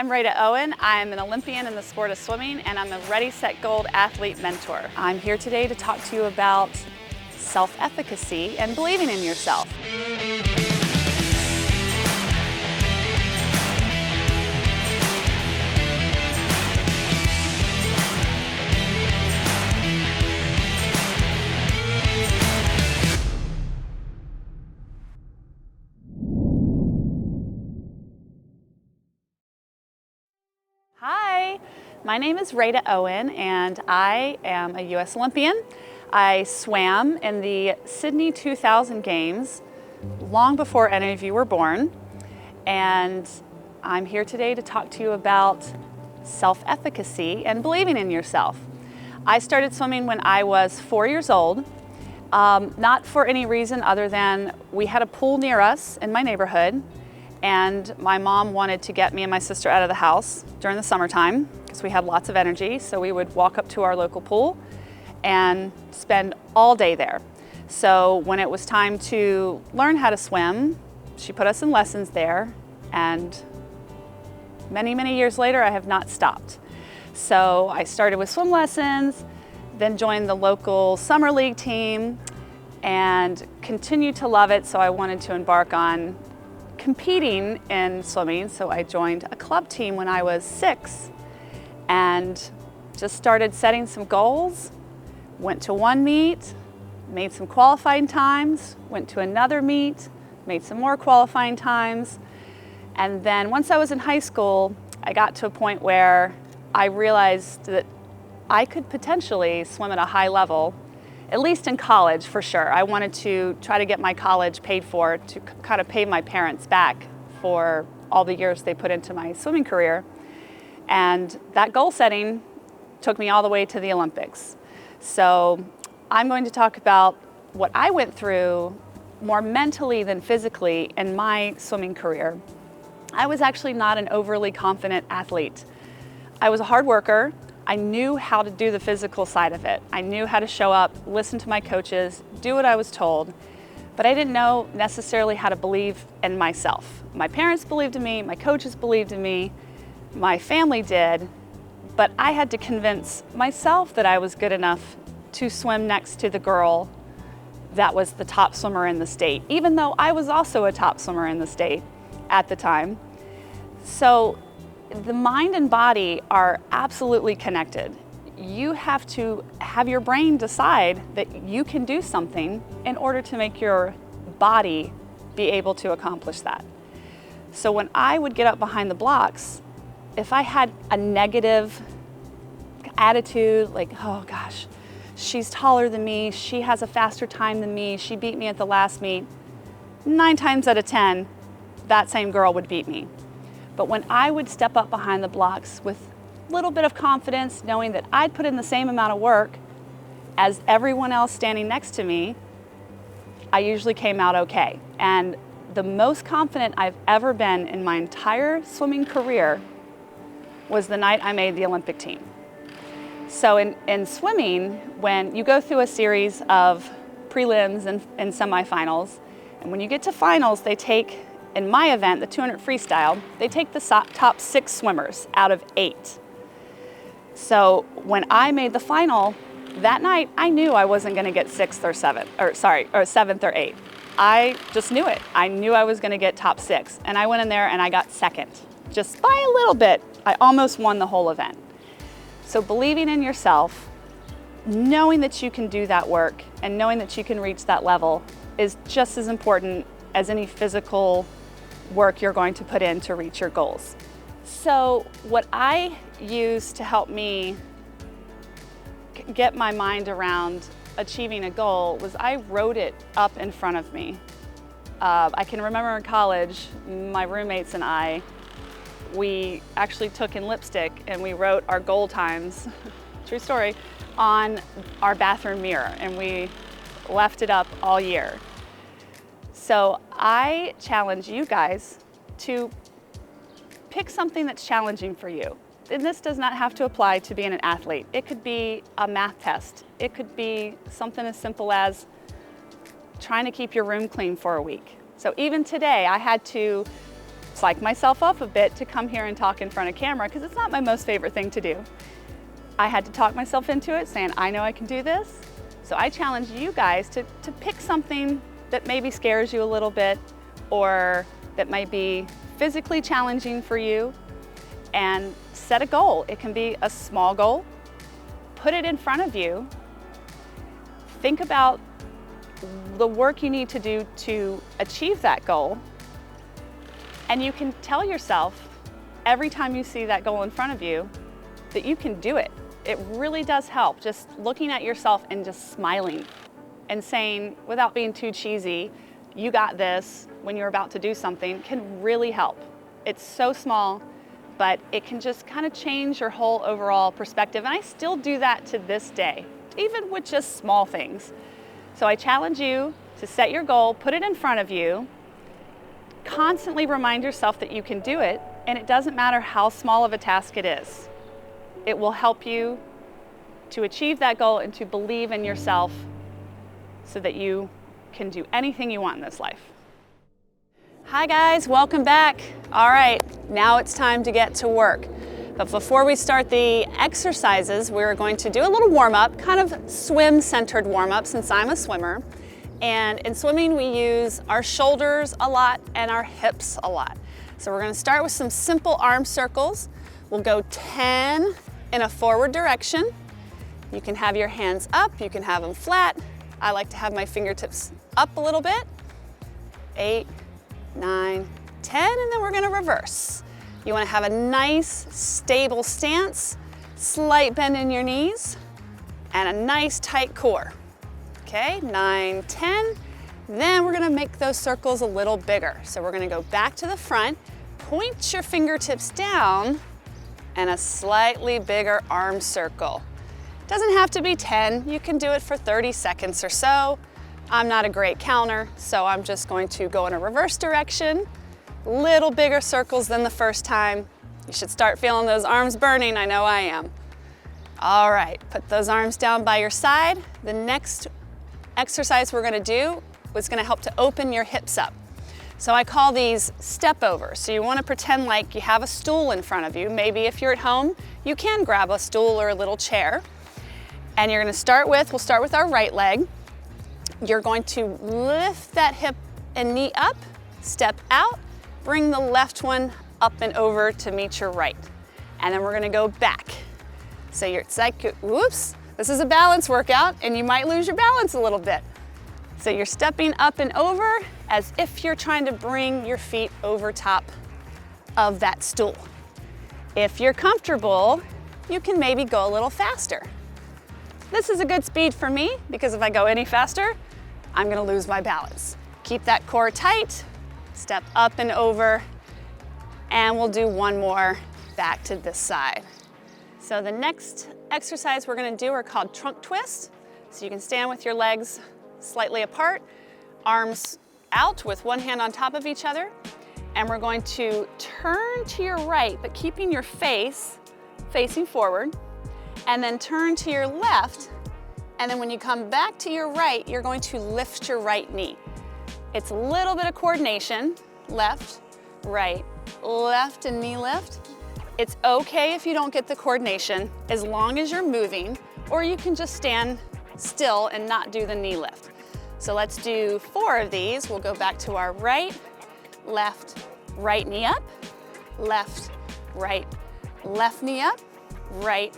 I'm Rada Owen. I'm an Olympian in the sport of swimming, and I'm a Ready, Set, Gold athlete mentor. I'm here today to talk to you about self-efficacy and believing in yourself. Hi, my name is Rada Owen, and I am a U.S. Olympian. I swam in the Sydney 2000 Games long before any of you were born, and I'm here today to talk to you about self-efficacy and believing in yourself. I started swimming when I was 4 years old, not for any reason other than we had a pool near us in my neighborhood, and my mom wanted to get me and my sister out of the house during the summertime because we had lots of energy, so we would walk up to our local pool and spend all day there. So when it was time to learn how to swim, she put us in lessons there, and many, many years later I have not stopped. So I started with swim lessons, then joined the local summer league team and continued to love it, so I wanted to embark on competing in swimming, so I joined a club team when I was 6 and just started setting some goals. Went to one meet, made some qualifying times, went to another meet, made some more qualifying times, and then once I was in high school, I got to a point where I realized that I could potentially swim at a high level, at least in college for sure. I wanted to try to get my college paid for to kind of pay my parents back for all the years they put into my swimming career. And that goal setting took me all the way to the Olympics. So I'm going to talk about what I went through more mentally than physically in my swimming career. I was actually not an overly confident athlete. I was a hard worker. I knew how to do the physical side of it. I knew how to show up, listen to my coaches, do what I was told, but I didn't know necessarily how to believe in myself. My parents believed in me, my coaches believed in me, my family did, but I had to convince myself that I was good enough to swim next to the girl that was the top swimmer in the state, even though I was also a top swimmer in the state at the time. So the mind and body are absolutely connected. You have to have your brain decide that you can do something in order to make your body be able to accomplish that. So when I would get up behind the blocks, if I had a negative attitude, like, oh gosh, she's taller than me, she has a faster time than me, she beat me at the last meet, 9 times out of 10, that same girl would beat me. But when I would step up behind the blocks with a little bit of confidence, knowing that I'd put in the same amount of work as everyone else standing next to me, I usually came out okay. And the most confident I've ever been in my entire swimming career was the night I made the Olympic team. So in swimming, when you go through a series of prelims and semifinals, and when you get to finals, they take, in my event, the 200 freestyle, they take the top 6 swimmers out of 8. So when I made the final that night, I knew I wasn't going to get 6th or 7th, or 7th or 8th. I just knew it. I knew I was going to get top 6, and I went in there and I got 2nd, just by a little bit. I almost won the whole event. So believing in yourself, knowing that you can do that work, and knowing that you can reach that level is just as important as any physical work you're going to put in to reach your goals. So what I use to help me get my mind around achieving a goal was I wrote it up in front of me. I can remember in college, my roommates and I, we actually took in lipstick and we wrote our goal times, true story, on our bathroom mirror, and we left it up all year. So I challenge you guys to pick something that's challenging for you. And this does not have to apply to being an athlete. It could be a math test. It could be something as simple as trying to keep your room clean for a week. So even today, I had to psych myself up a bit to come here and talk in front of camera because it's not my most favorite thing to do. I had to talk myself into it, saying, I know I can do this. So I challenge you guys to pick something that maybe scares you a little bit or that might be physically challenging for you, and set a goal. It can be a small goal. Put it in front of you. Think about the work you need to do to achieve that goal. And you can tell yourself every time you see that goal in front of you that you can do it. It really does help, just looking at yourself and just smiling and saying, without being too cheesy, you got this when you're about to do something can really help. It's so small, but it can just kind of change your whole overall perspective. And I still do that to this day, even with just small things. So I challenge you to set your goal, put it in front of you, constantly remind yourself that you can do it, and it doesn't matter how small of a task it is. It will help you to achieve that goal and to believe in yourself so that you can do anything you want in this life. Hi guys, welcome back. All right, now it's time to get to work. But before we start the exercises, we're going to do a little warm-up, kind of swim-centered warm-up since I'm a swimmer. And in swimming, we use our shoulders a lot and our hips a lot. So we're gonna start with some simple arm circles. We'll go 10 in a forward direction. You can have your hands up, you can have them flat. I like to have my fingertips up a little bit. 8, 9, 10, and then we're gonna reverse. You wanna have a nice, stable stance, slight bend in your knees, and a nice tight core. Okay, 9, 10. Then we're gonna make those circles a little bigger. So we're gonna go back to the front, point your fingertips down, and a slightly bigger arm circle. Doesn't have to be 10, you can do it for 30 seconds or so. I'm not a great counter, so I'm just going to go in a reverse direction. Little bigger circles than the first time. You should start feeling those arms burning, I know I am. All right, put those arms down by your side. The next exercise we're gonna do is gonna help to open your hips up. So I call these step overs. So you wanna pretend like you have a stool in front of you. Maybe if you're at home, you can grab a stool or a little chair. And you're gonna we'll start with our right leg. You're going to lift that hip and knee up, step out, bring the left one up and over to meet your right. And then we're gonna go back. So it's like, whoops, this is a balance workout and you might lose your balance a little bit. So you're stepping up and over as if you're trying to bring your feet over top of that stool. If you're comfortable, you can maybe go a little faster. This is a good speed for me because if I go any faster, I'm gonna lose my balance. Keep that core tight, step up and over, and we'll do one more back to this side. So the next exercise we're gonna do are called trunk twists. So you can stand with your legs slightly apart, arms out with one hand on top of each other, and we're going to turn to your right, but keeping your face facing forward, and then turn to your left, and then when you come back to your right, you're going to lift your right knee. It's a little bit of coordination, left, right, left, and knee lift. It's okay if you don't get the coordination, as long as you're moving, or you can just stand still and not do the knee lift. So let's do 4 of these. We'll go back to our right, left, right knee up, left, right, left knee up, right,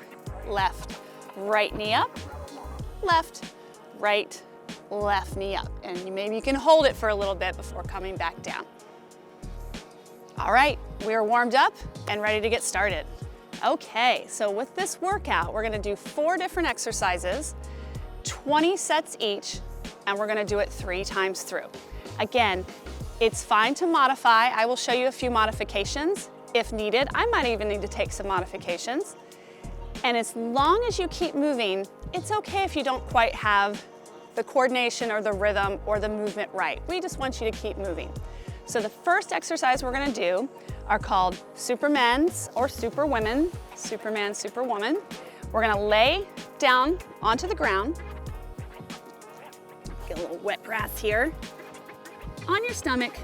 left, right knee up, left, right, left knee up. And maybe you can hold it for a little bit before coming back down. All right, we are warmed up and ready to get started. Okay, so with this workout, we're gonna do 4 different exercises, 20 sets each, and we're gonna do it 3 times through. Again, it's fine to modify. I will show you a few modifications if needed. I might even need to take some modifications. And as long as you keep moving, it's okay if you don't quite have the coordination or the rhythm or the movement right. We just want you to keep moving. So the first exercise we're gonna do are called Supermen's or Superwomen, Superman, Superwoman. We're gonna lay down onto the ground. Get a little wet grass here. On your stomach,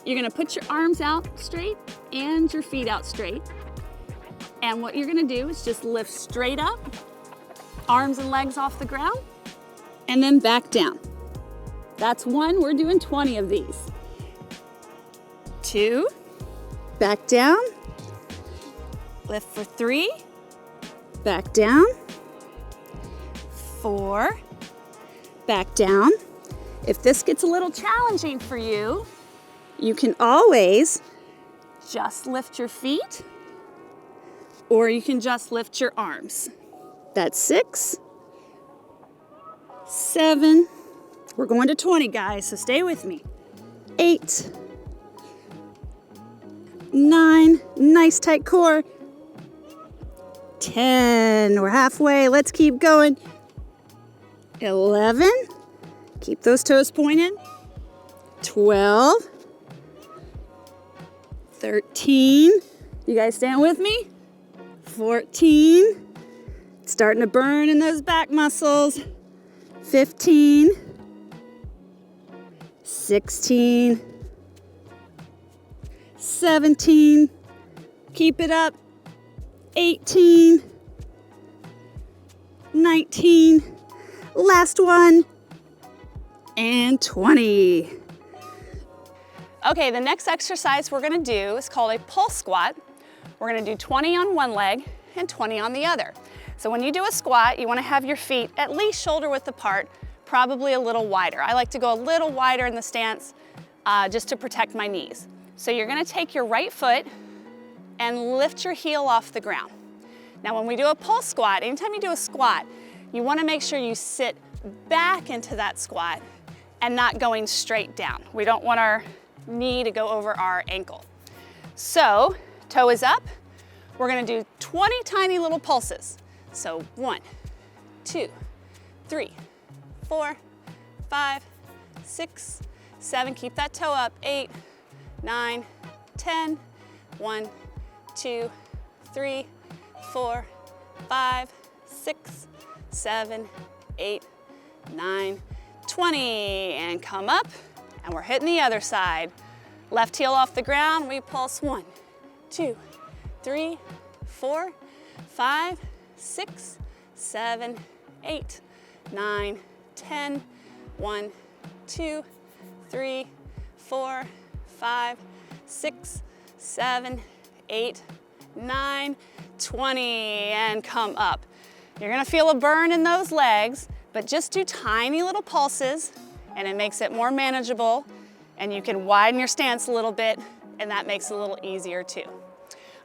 You're gonna put your arms out straight and your feet out straight. And what you're gonna do is just lift straight up, arms and legs off the ground, and then back down. That's 1, we're doing 20 of these. 2, back down, lift for 3, back down, 4, back down. If this gets a little challenging for you, you can always just lift your feet, or you can just lift your arms. That's 6, 7, we're going to 20, guys, so stay with me. 8, 9, nice tight core. 10, we're halfway, let's keep going. 11, keep those toes pointed. 12, 13, you guys stand with me? 14, starting to burn in those back muscles. 15, 16, 17, keep it up. 18, 19, last one, and 20. Okay, the next exercise we're gonna do is called a pulse squat. We're gonna do 20 on one leg and 20 on the other. So when you do a squat, you wanna have your feet at least shoulder width apart, probably a little wider. I like to go a little wider in the stance just to protect my knees. So you're gonna take your right foot and lift your heel off the ground. Now when we do a pulse squat, anytime you do a squat, you wanna make sure you sit back into that squat and not going straight down. We don't want our knee to go over our ankle. So, toe is up. We're gonna do 20 tiny little pulses. So 1, 2, 3, 4, 5, 6, 7, keep that toe up, 8, 9, 10, 1, 2, 3, 4, 5, 6, 7, 8, 9, 20, and come up, and we're hitting the other side. Left heel off the ground, we pulse 1, 2, 3, 4, 5, 6, 7, 8, 9, 10, 1, 2, 3, 4, 5, 6, 7, 8, 9, 20, and come up. You're gonna feel a burn in those legs, but just do tiny little pulses, and it makes it more manageable, and you can widen your stance a little bit, and that makes it a little easier too.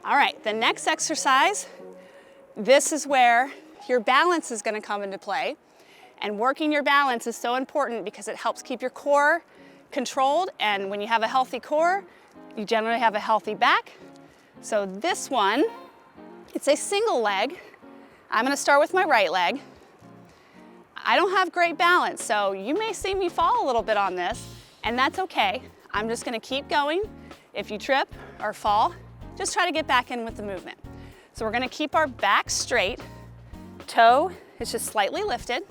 All right, the next exercise, this is where your balance is gonna come into play, and working your balance is so important because it helps keep your core controlled, and when you have a healthy core, you generally have a healthy back. So this one, it's a single leg. I'm gonna start with my right leg. I don't have great balance, so you may see me fall a little bit on this, and that's okay. I'm just gonna keep going. If you trip or fall, just try to get back in with the movement. So we're gonna keep our back straight, toe is just slightly lifted,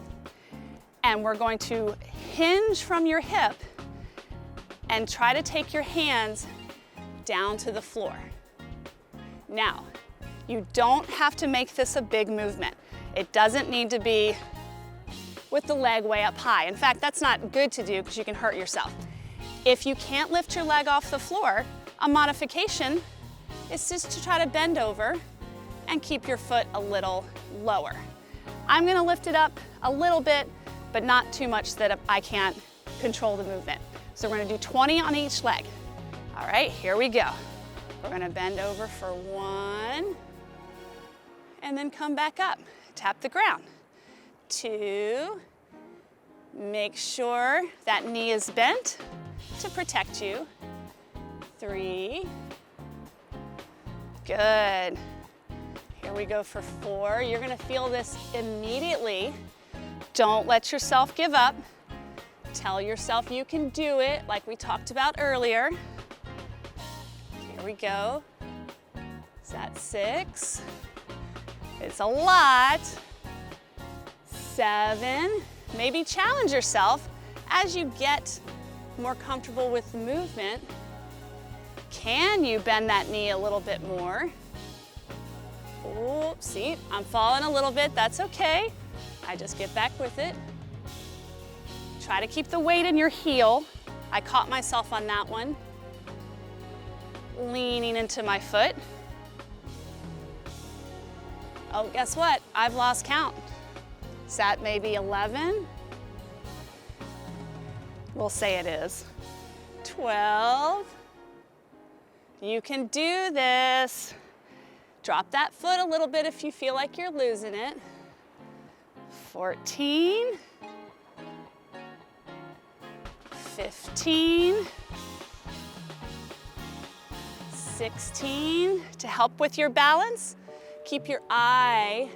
and we're going to hinge from your hip and try to take your hands down to the floor. Now, you don't have to make this a big movement. It doesn't need to be with the leg way up high. In fact, that's not good to do because you can hurt yourself. If you can't lift your leg off the floor, a modification is just to try to bend over and keep your foot a little lower. I'm gonna lift it up a little bit, but not too much that I can't control the movement. So we're gonna do 20 on each leg. All right, here we go. We're gonna bend over for 1, and then come back up. Tap the ground. 2, make sure that knee is bent to protect you. 3, good. Here we go for 4. You're gonna feel this immediately. Don't let yourself give up. Tell yourself you can do it, like we talked about earlier. Here we go. Is that 6? It's a lot. 7. Maybe challenge yourself as you get more comfortable with the movement. Can you bend that knee a little bit more? Oh, see, I'm falling a little bit, that's okay. I just get back with it. Try to keep the weight in your heel. I caught myself on that one. Leaning into my foot. Oh, guess what? I've lost count. Is that maybe 11? We'll say it is. 12. You can do this. Drop that foot a little bit if you feel like you're losing it. 14. 15. 16. To help with your balance, keep your eye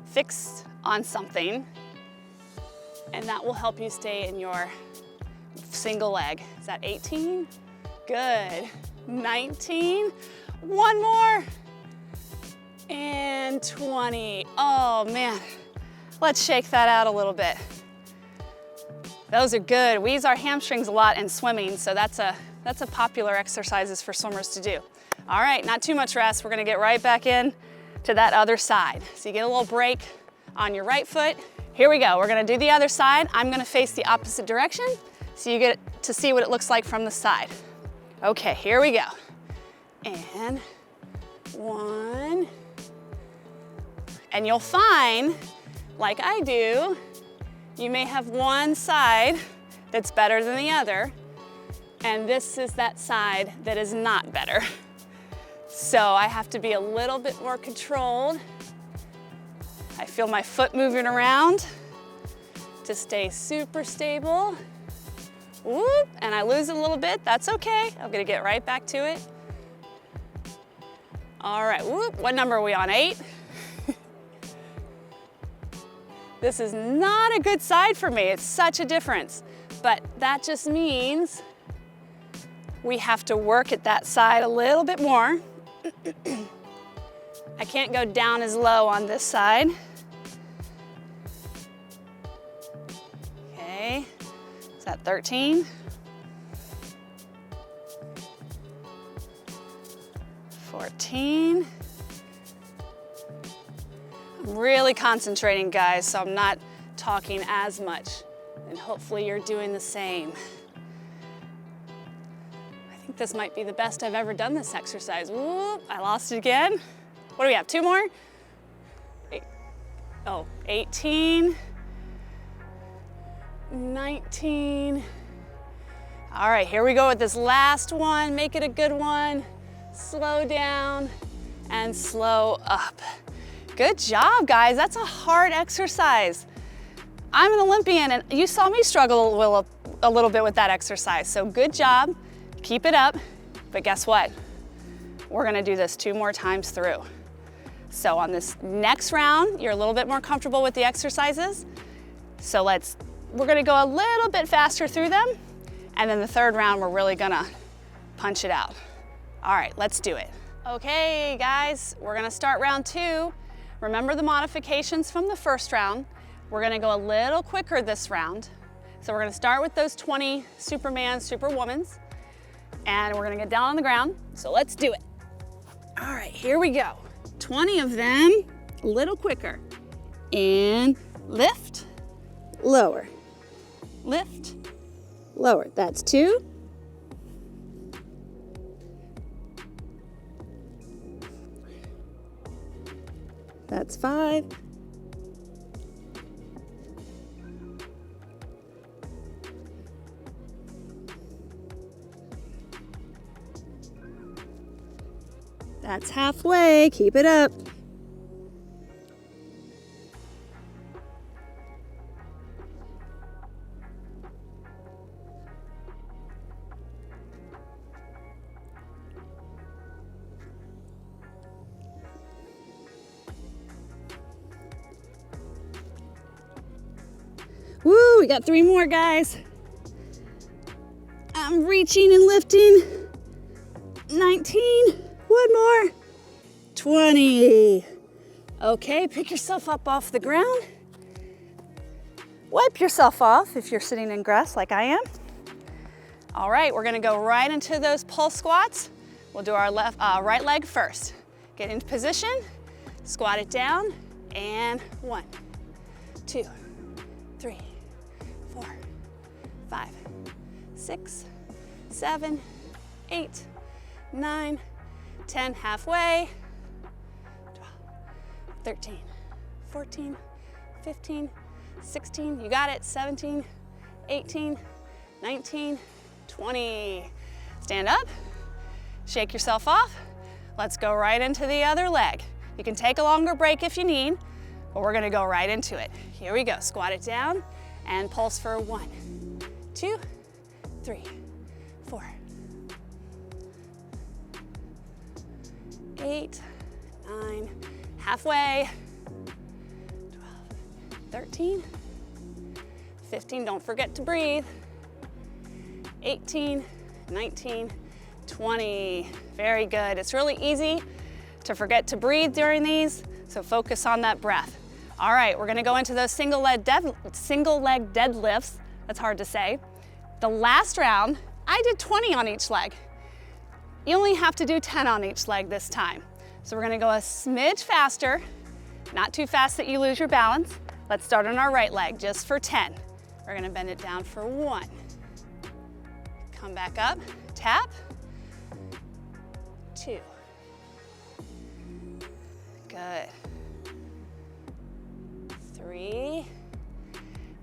fixed on something, and that will help you stay in your single leg. Is that 18? Good. 19. One more. And 20. Oh man, let's shake that out a little bit. Those are good. We use our hamstrings a lot in swimming, so that's a popular exercises for swimmers to do. All right, not too much rest. We're gonna get right back in to that other side. So you get a little break on your right foot. Here we go. We're gonna do the other side. I'm gonna face the opposite direction so you get to see what it looks like from the side. Okay, here we go. And 1. And you'll find, like I do, you may have one side that's better than the other, and this is that side that is not better. So I have to be a little bit more controlled. I feel my foot moving around to stay super stable. Whoop, and I lose it a little bit, that's okay. I'm gonna get right back to it. All right, whoop, what number are we on, 8? This is not a good side for me, it's such a difference. But that just means we have to work at that side a little bit more. I can't go down as low on this side. Okay, is that 13? 14. I'm really concentrating, guys, so I'm not talking as much, and hopefully you're doing the same. I think this might be the best I've ever done this exercise. Whoop, I lost it again. What do we have, 2 more? 18, 19. All right, here we go with this last one. Make it a good one. Slow down and slow up. Good job, guys. That's a hard exercise. I'm an Olympian, and you saw me struggle a little bit with that exercise, so good job. Keep it up, but guess what? We're gonna do this 2 more times through. So on this next round, you're a little bit more comfortable with the exercises. So we're gonna go a little bit faster through them, and then the 3rd round, we're really gonna punch it out. All right, let's do it. Okay, guys, we're gonna start round 2. Remember the modifications from the 1st round. We're gonna go a little quicker this round. So we're gonna start with those 20 Superman, Superwomans, and we're gonna get down on the ground. So let's do it. All right, here we go. 20 of them, a little quicker. And lift, lower, lift, lower. That's 2. That's 5. That's halfway, keep it up. Woo, we got 3 more, guys. I'm reaching and lifting. 19, 1 more. 20. Okay, pick yourself up off the ground. Wipe yourself off if you're sitting in grass like I am. All right, we're gonna go right into those pulse squats. We'll do our right leg first. Get into position, squat it down, and 1, 2, 3, 4, 5, 6, 7, 8, 9, 10, halfway, 12, 13, 14, 15, 16, you got it, 17, 18, 19, 20. Stand up, shake yourself off. Let's go right into the other leg. You can take a longer break if you need, but we're gonna go right into it. Here we go, squat it down and pulse for 1, 2, 3, 4, 8, 9, halfway, 12, 13, 15, don't forget to breathe, 18, 19, 20. Very good. It's really easy to forget to breathe during these, so focus on that breath. All right, we're gonna go into those single leg deadlifts. That's hard to say. The last round, I did 20 on each leg. You only have to do 10 on each leg this time. So we're gonna go a smidge faster, not too fast that you lose your balance. Let's start on our right leg, just for 10. We're gonna bend it down for 1. Come back up, tap, 2. Good. 3.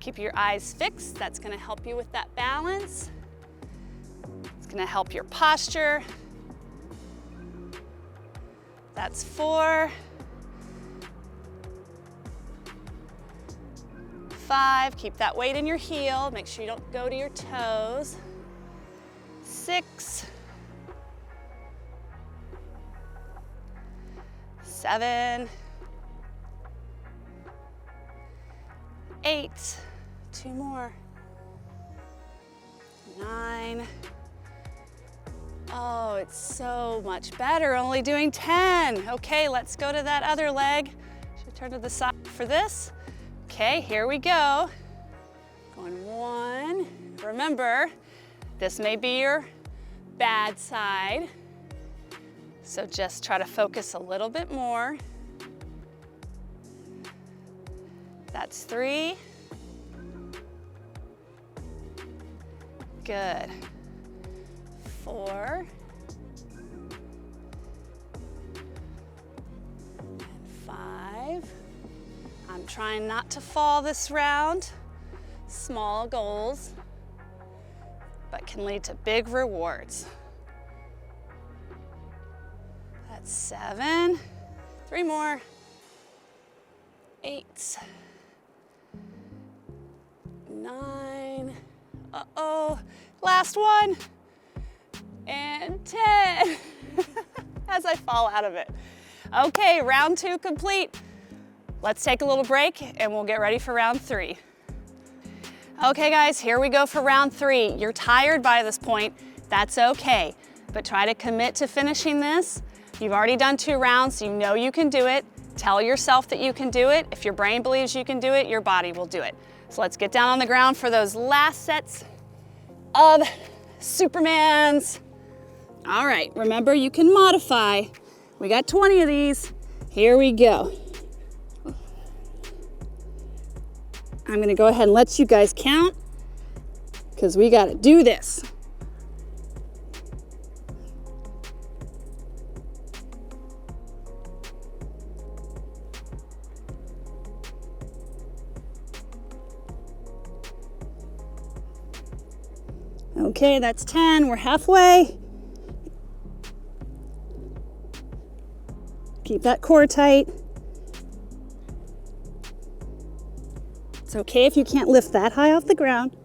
Keep your eyes fixed. That's gonna help you with that balance. It's gonna help your posture. That's 4. 5, keep that weight in your heel. Make sure you don't go to your toes. 6. 7, 8, 2 more, 9. Oh, it's so much better only doing 10. Okay, let's go to that other leg. Should turn to the side for this. Okay, here we go. Going 1. Remember, this may be your bad side. So just try to focus a little bit more. That's 3. Good. 4. And 5. I'm trying not to fall this round. Small goals, but can lead to big rewards. That's 7. 3 more. 8. 9. Uh-oh. Last one. And 10. As I fall out of it. Okay, round 2 complete. Let's take a little break and we'll get ready for round 3. Okay guys, here we go for round 3. You're tired by this point, that's okay. But try to commit to finishing this. You've already done 2 rounds, you know you can do it. Tell yourself that you can do it. If your brain believes you can do it, your body will do it. So let's get down on the ground for those last sets of Supermans. All right, remember you can modify. We got 20 of these. Here we go. I'm gonna go ahead and let you guys count because we gotta do this. Okay, that's 10, we're halfway. Keep that core tight. It's okay if you can't lift that high off the ground.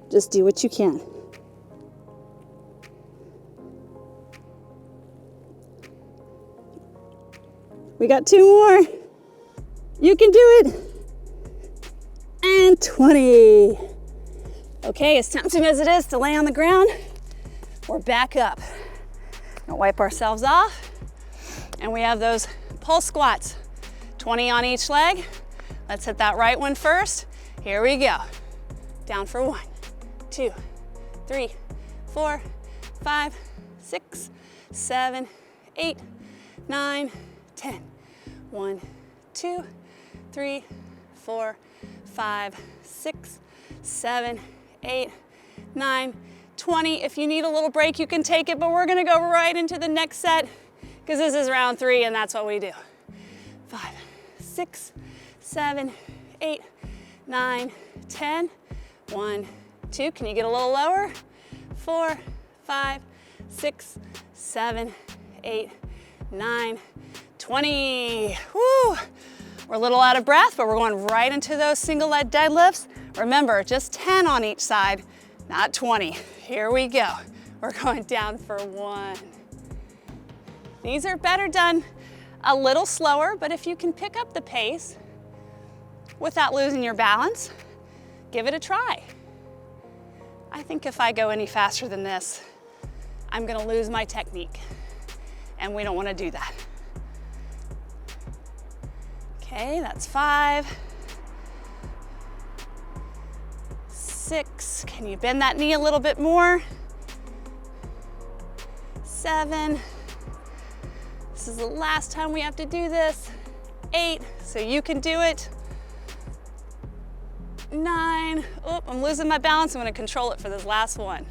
Just do what you can. We got 2 more. You can do it. And 20. Okay, as tempting as it is to lay on the ground, we're back up. Gonna wipe ourselves off. And we have those pulse squats, 20 on each leg. Let's hit that right one first. Here we go. Down for 1, 2, 3, 4, 5, 6, 7, 8, 9, 10. 1, 2, 3, 4, 5, 6, 7, 8, 9, 20. If you need a little break, you can take it, but we're gonna go right into the next set because this is round 3 and that's what we do. 5, 6, 7, 8, 9, 10. 1, 2, can you get a little lower? 4, 5, 6, 7, 8, 9, 20. Woo! We're a little out of breath, but we're going right into those single leg deadlifts. Remember, just 10 on each side, not 20. Here we go. We're going down for 1. These are better done a little slower, but if you can pick up the pace without losing your balance, give it a try. I think if I go any faster than this, I'm gonna lose my technique, and we don't wanna do that. Okay, that's 5, 6, can you bend that knee a little bit more? 7, this is the last time we have to do this. 8, so you can do it. 9, oh, I'm losing my balance. I'm gonna control it for this last one.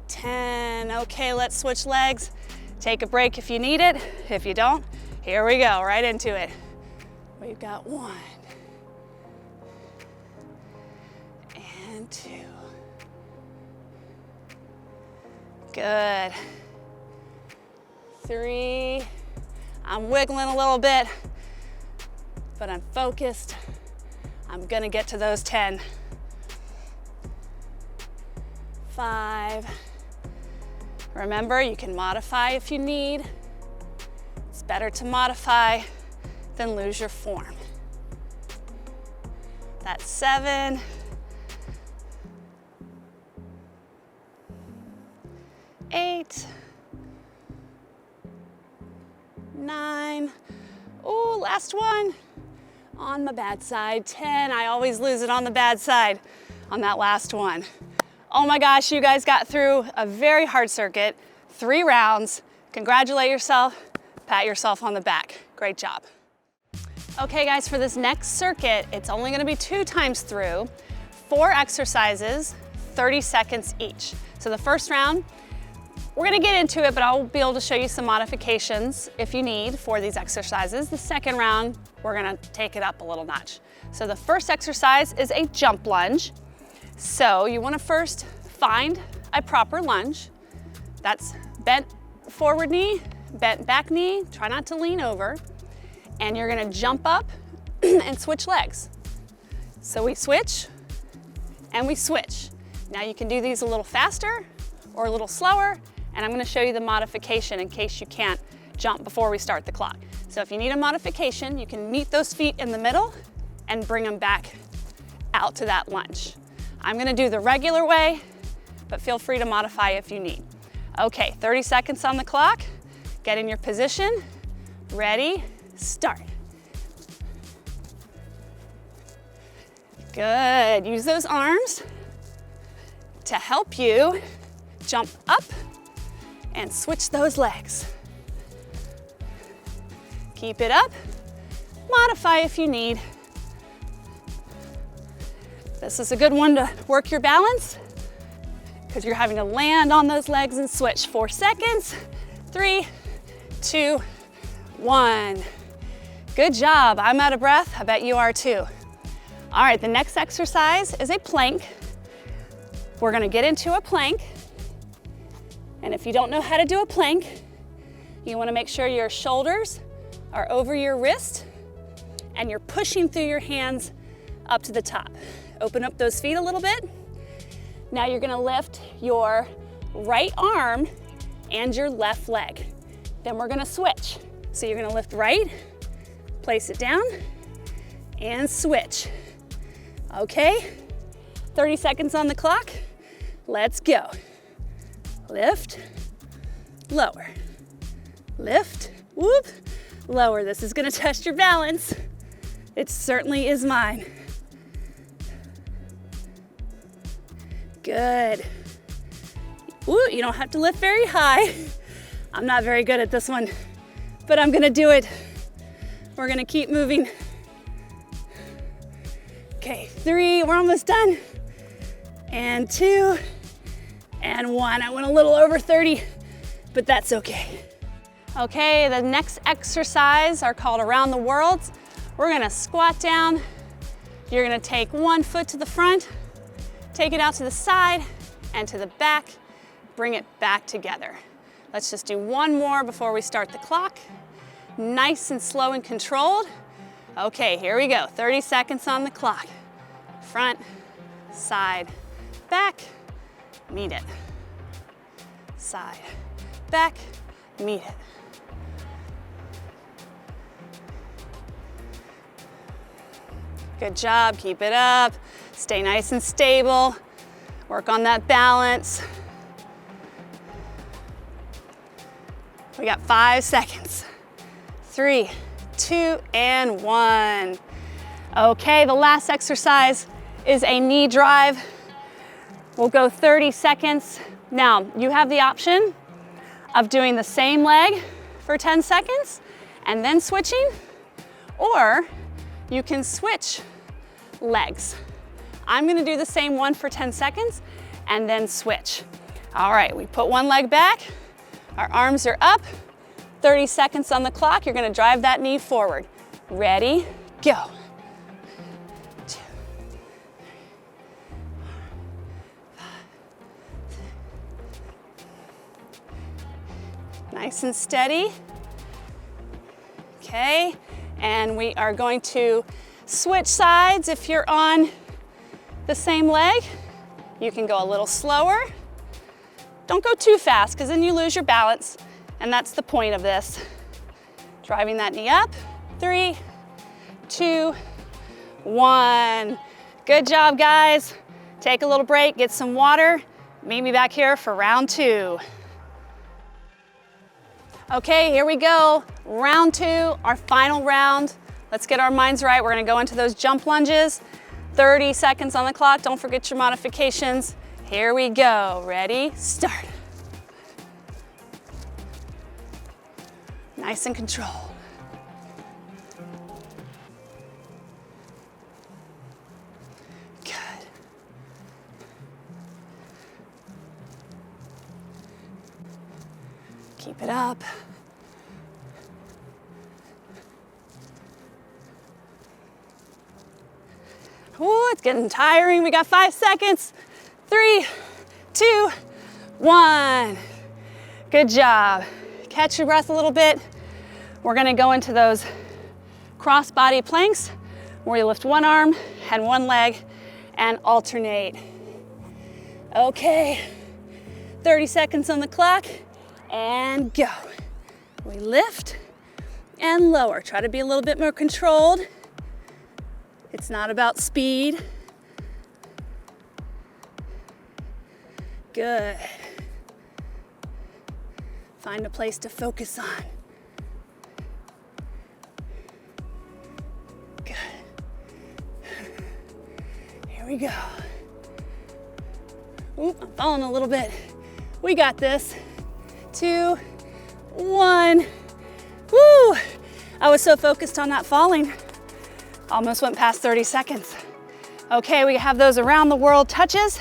10, okay, let's switch legs. Take a break if you need it. If you don't, here we go, right into it. We've got 1 and 2. Good. 3, I'm wiggling a little bit, but I'm focused. I'm gonna get to those 10. 5. Remember, you can modify if you need. It's better to modify than lose your form. That's 7. 8. 9. Oh, last one. On my bad side. 10. I always lose it on the bad side on that last one. Oh my gosh, you guys got through a very hard circuit, 3 rounds. Congratulate yourself, pat yourself on the back. Great job. Okay guys, for this next circuit, it's only gonna be 2 times through, 4 exercises, 30 seconds each. So the first round, we're gonna get into it, but I'll be able to show you some modifications if you need for these exercises. The second round, we're gonna take it up a little notch. So the first exercise is a jump lunge. So you wanna first find a proper lunge. That's bent forward knee, bent back knee, try not to lean over. And you're gonna jump up and switch legs. So we switch and we switch. Now you can do these a little faster or a little slower, and I'm gonna show you the modification in case you can't jump before we start the clock. So if you need a modification, you can meet those feet in the middle and bring them back out to that lunge. I'm gonna do the regular way, but feel free to modify if you need. Okay, 30 seconds on the clock. Get in your position. Ready, start. Good, use those arms to help you jump up and switch those legs. Keep it up, modify if you need. This is a good one to work your balance because you're having to land on those legs and switch. 4 seconds, 3, 2, 1. Good job, I'm out of breath, I bet you are too. All right, the next exercise is a plank. We're gonna get into a plank. And if you don't know how to do a plank, you wanna make sure your shoulders are over your wrist and you're pushing through your hands up to the top. Open up those feet a little bit. Now you're gonna lift your right arm and your left leg. Then we're gonna switch. So you're gonna lift right, place it down, and switch. Okay, 30 seconds on the clock. Let's go. Lift, lower, lift, whoop, lower. This is gonna test your balance. It certainly is mine. Good. Ooh, you don't have to lift very high. I'm not very good at this one, but I'm gonna do it. We're gonna keep moving. Okay, 3, we're almost done. And 2, and 1. I went a little over 30, but that's okay. Okay, the next exercise are called around the world. We're gonna squat down. You're gonna take one foot to the front, take it out to the side and to the back, bring it back together. Let's just do one more before we start the clock. Nice and slow and controlled. Okay, here we go. 30 seconds on the clock. Front, side, back, meet it. Side, back, meet it. Good job, keep it up. Stay nice and stable. Work on that balance. We got 5 seconds. 3, 2, and 1. Okay, the last exercise is a knee drive. We'll go 30 seconds. Now, you have the option of doing the same leg for 10 seconds and then switching, or you can switch legs. I'm gonna do the same one for 10 seconds and then switch. All right, we put one leg back, our arms are up, 30 seconds on the clock. You're gonna drive that knee forward. Ready, go. 2, 3, 4, 5, 6. Nice and steady. Okay, and we are going to switch sides. If you're on the same leg, you can go a little slower. Don't go too fast because then you lose your balance, and that's the point of this. Driving that knee up. 3, 2, 1. Good job, guys. Take a little break, get some water. Meet me back here for round 2. Okay, here we go. Round 2, our final round. Let's get our minds right. We're gonna go into those jump lunges. 30 seconds on the clock. Don't forget your modifications. Here we go. Ready, start. Nice and controlled. Good. Keep it up. Ooh, it's getting tiring. We got 5 seconds. 3, 2, 1. Good job. Catch your breath a little bit. We're gonna go into those cross-body planks where you lift one arm and one leg and alternate. Okay, 30 seconds on the clock and go. We lift and lower. Try to be a little bit more controlled. It's not about speed. Good. Find a place to focus on. Good. Here we go. Oop, I'm falling a little bit. We got this. 2, 1. Woo! I was so focused on not falling. Almost went past 30 seconds. Okay, we have those around the world touches.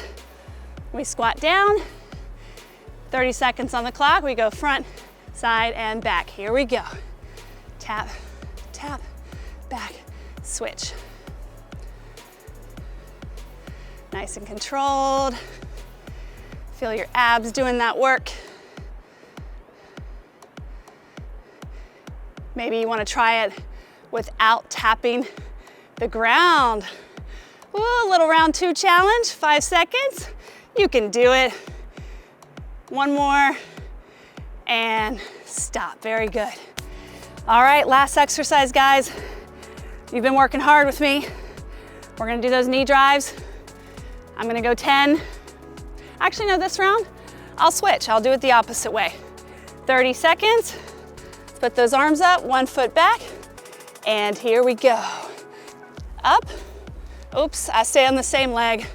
We squat down. 30 seconds on the clock. We go front, side, and back. Here we go. Tap, tap, back, switch. Nice and controlled. Feel your abs doing that work. Maybe you want to try it without tapping the ground. Ooh, a little round 2 challenge, 5 seconds. You can do it. One more and stop. Very good. All right, last exercise, guys. You've been working hard with me. We're gonna do those knee drives. I'm gonna go 10. Actually, no, this round, I'll switch. I'll do it the opposite way. 30 seconds. Let's put those arms up, one foot back, and here we go. Up. Oops, I stay on the same leg.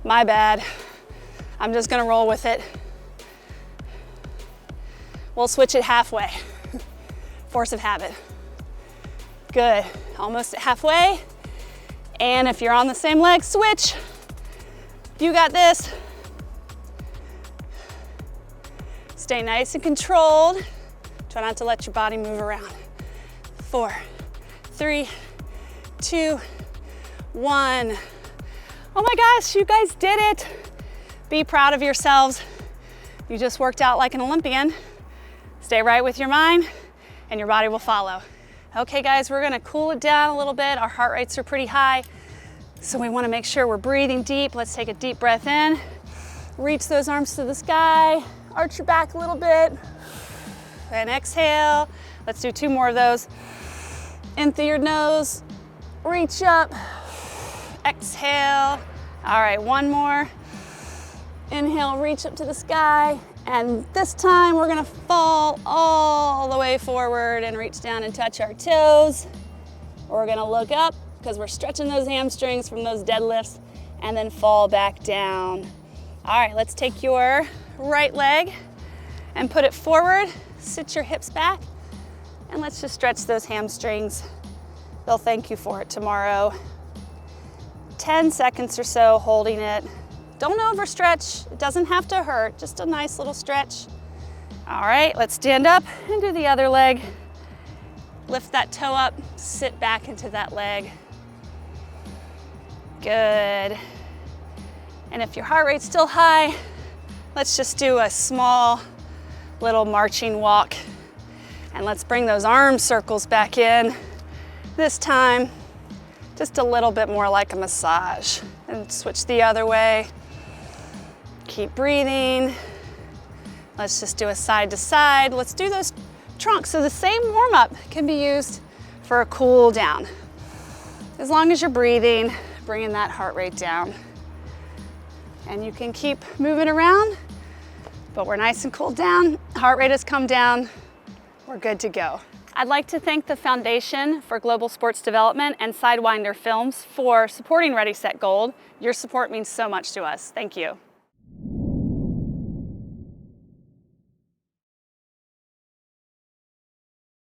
My bad. I'm just gonna roll with it. We'll switch it halfway. Force of habit. Good, almost at halfway. And if you're on the same leg, switch. You got this. Stay nice and controlled. Try not to let your body move around. 4, 3, 2, 1. Oh my gosh, you guys did it. Be proud of yourselves. You just worked out like an Olympian. Stay right with your mind and your body will follow. Okay guys, we're gonna cool it down a little bit. Our heart rates are pretty high, so we wanna make sure we're breathing deep. Let's take a deep breath in. Reach those arms to the sky. Arch your back a little bit. And exhale. Let's do 2 more of those. In through your nose, reach up, exhale. All right, 1 more. Inhale, reach up to the sky. And this time we're gonna fall all the way forward and reach down and touch our toes. We're gonna look up because we're stretching those hamstrings from those deadlifts and then fall back down. All right, let's take your right leg and put it forward. Sit your hips back and let's just stretch those hamstrings. They'll thank you for it tomorrow. 10 seconds or so holding it. Don't overstretch, it doesn't have to hurt, just a nice little stretch. All right, let's stand up and do the other leg. Lift that toe up, sit back into that leg. Good. And if your heart rate's still high, let's just do a small little marching walk. And let's bring those arm circles back in. This time, just a little bit more like a massage. And switch the other way. Keep breathing. Let's just do a side to side. Let's do those trunks. So the same warm up can be used for a cool down. As long as you're breathing, bringing that heart rate down. And you can keep moving around, but we're nice and cooled down. Heart rate has come down. We're good to go. I'd like to thank the Foundation for Global Sports Development and Sidewinder Films for supporting Ready, Set, Gold. Your support means so much to us. Thank you.